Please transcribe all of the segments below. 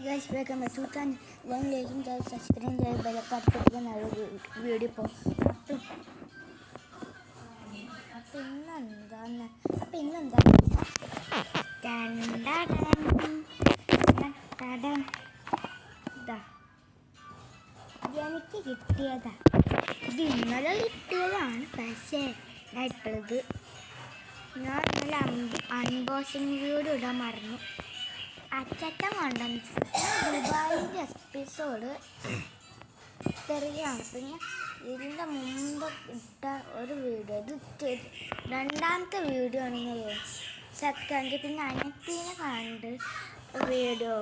Guys, welcome back to channel. One legend that subscribe ചെയ്യാൻ bell icon video ഇപ്പോൾ അപ്പം ഇന്നെന്താ എനിക്ക് കിട്ടിയതാ. ഇത് ഇന്നലെ കിട്ടിയതാണ്. പക്ഷേ ഇട്ടത് ഞാൻ ഇന്നലെ അൺബോക്സിങ് വീഡിയോ ഇടാൻ മറന്നു. അച്ചട്ടം കൊണ്ടുവന്നു ദുബായിൻ്റെ എപ്പിസോഡ് തെറിയാണ്. പിന്നെ ഇതിൻ്റെ മുമ്പ് ഇട്ട ഒരു വീഡിയോ, ഇത് രണ്ടാമത്തെ വീഡിയോ ആണെന്ന് സെക്കൻഡ്. പിന്നെ അനപ്പീനെ കണ്ട് വീഡിയോ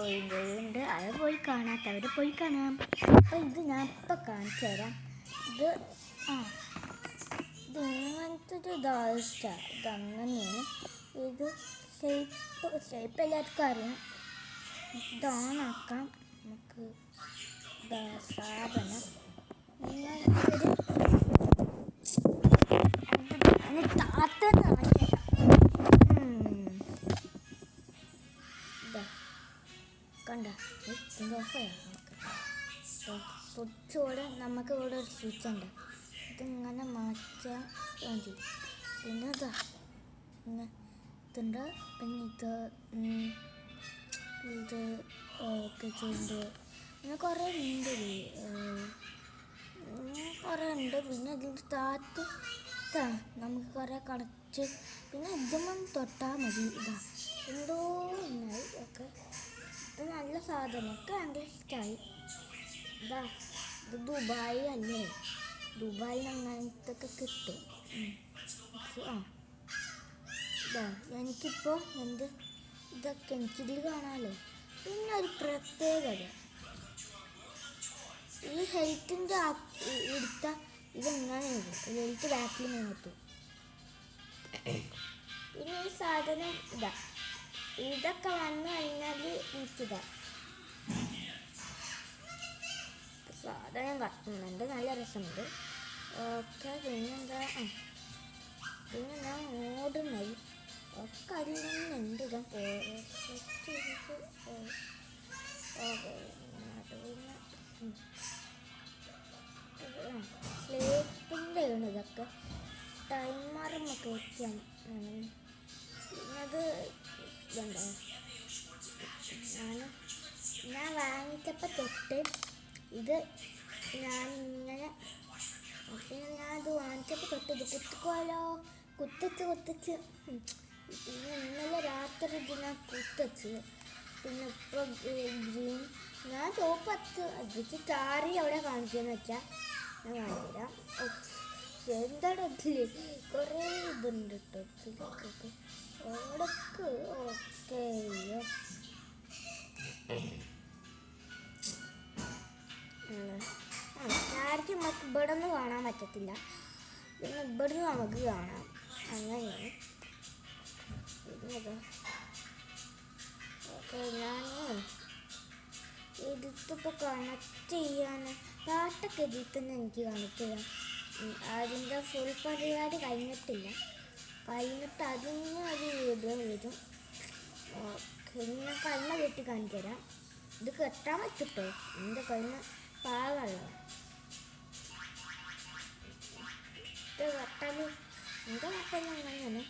ഉണ്ട്, അത് പോയി കാണാത്തവർ പോയി കാണാം. അപ്പോൾ ഇത് ഞാൻ ഇപ്പം കാണിച്ചു തരാം. ഇത് ഇങ്ങനത്തെ ഒരു ഇതങ്ങനെയാണ്. ഇത് ഷേപ്പ് എല്ലാവർക്കും അറിയാം. ഇതാണാക്കാം നമുക്ക് സാധനം. കണ്ട സ്വിച്ചോടെ നമുക്ക് ഇവിടെ ഒരു സ്വിച്ച് ഉണ്ട്. ഇതിങ്ങനെ മാറ്റാൻ മതി. പിന്നെ ഇതുണ്ട്. പിന്നെ ഇത് ഒക്കെ ചെയ്യുന്നുണ്ട്. പിന്നെ കുറേ ഉണ്ട്. പിന്നെ ഇതിൽ താത്ത് നമുക്ക് കുറേ കടച്ച് പിന്നെ ഇതൊന്നും തൊട്ടാൽ മതി. എന്തോ നന്നായി ഒക്കെ. ഇത് നല്ല സാധനമൊക്കെ ഭയങ്കര ഇഷ്ടമായി. ഇത് ദുബായ് അല്ലേ, ദുബായിൽ അങ്ങനത്തൊക്കെ കിട്ടും. എനിക്കിപ്പോൾ ഇതൊക്കെ എനിക്കിതിൽ കാണാമല്ലോ. പിന്നെ ഒരു പ്രത്യേകത, ഈ ഹെൽത്തിൻ്റെ എടുത്ത ഇതെങ്ങനെ ഹെൽത്ത് ബാക്കിൽ നിന്നെത്തു. പിന്നെ ഈ സാധനം ഇതൊക്കെ വന്നു കഴിഞ്ഞാൽ സാധനം കട്ടുന്നുണ്ട്, നല്ല രസമുണ്ട്. ഓക്കെ. പിന്നെന്താ, പിന്നെ ഞാൻ ഓടുന്നത് ഒക്കെ അറിയുന്നുണ്ട്. ഞാൻ സ്ലേപ്പിൻ്റെ ആണ് ഇതൊക്കെ. ടൈമറൊക്കെ വെക്കാം. പിന്നത് ഇതുണ്ടോ, ഞാൻ വാങ്ങിച്ചപ്പോൾ തൊട്ട് ഇത് ഞാനിങ്ങനെ പിന്നെ ഞാനത് വാങ്ങിച്ചപ്പോൾ തൊട്ട് ഇത് കുത്തിക്കോലോ കുത്തിച്ച് പിന്നെ ഇന്നലെ രാത്രി ഇത് ഞാൻ കുത്തിച്ച്. പിന്നെ ഇപ്പോൾ ഗ്രീൻ ഞാൻ ചോപ്പ് അതിച്ച് ചാറി അവിടെ കാണിച്ചതെന്ന് വെച്ചാൽ ഞാൻ കാണിച്ചുതരാം. എന്താണ് ഇതിൽ കുറേ ഇതുണ്ട് കേട്ടോ. ഓടക്ക് ഓക്കെ. ചാർജ് നമുക്ക് ഇവിടെ നിന്ന് കാണാൻ പറ്റത്തില്ല, പിന്നെ ഇവിടെ നിന്ന് നമുക്ക് കാണാം. അങ്ങനെയാണ്. പിന്നെ ഓക്കെ, ഞാൻ ഇതിപ്പോൾ കണക്ട് ചെയ്യാൻ പാട്ടൊക്കെ ഇതിൽ എനിക്ക് കണക്ട് ചെയ്യാം. അതിൻ്റെ ഫുൾ പരിപാടി കഴിഞ്ഞിട്ടില്ല. അതിന് ഒരു വീഡിയോ വരും. ഓക്കെ, ഞാൻ കണ്ണ കെട്ടി കാണിച്ചു തരാം. ഇത് കെട്ടാൻ പറ്റിട്ടോ, എൻ്റെ കണ്ണ് പാകമല്ല. ഇത് കെട്ടാൻ എൻ്റെ കട്ടൻ അങ്ങനെയാണ്.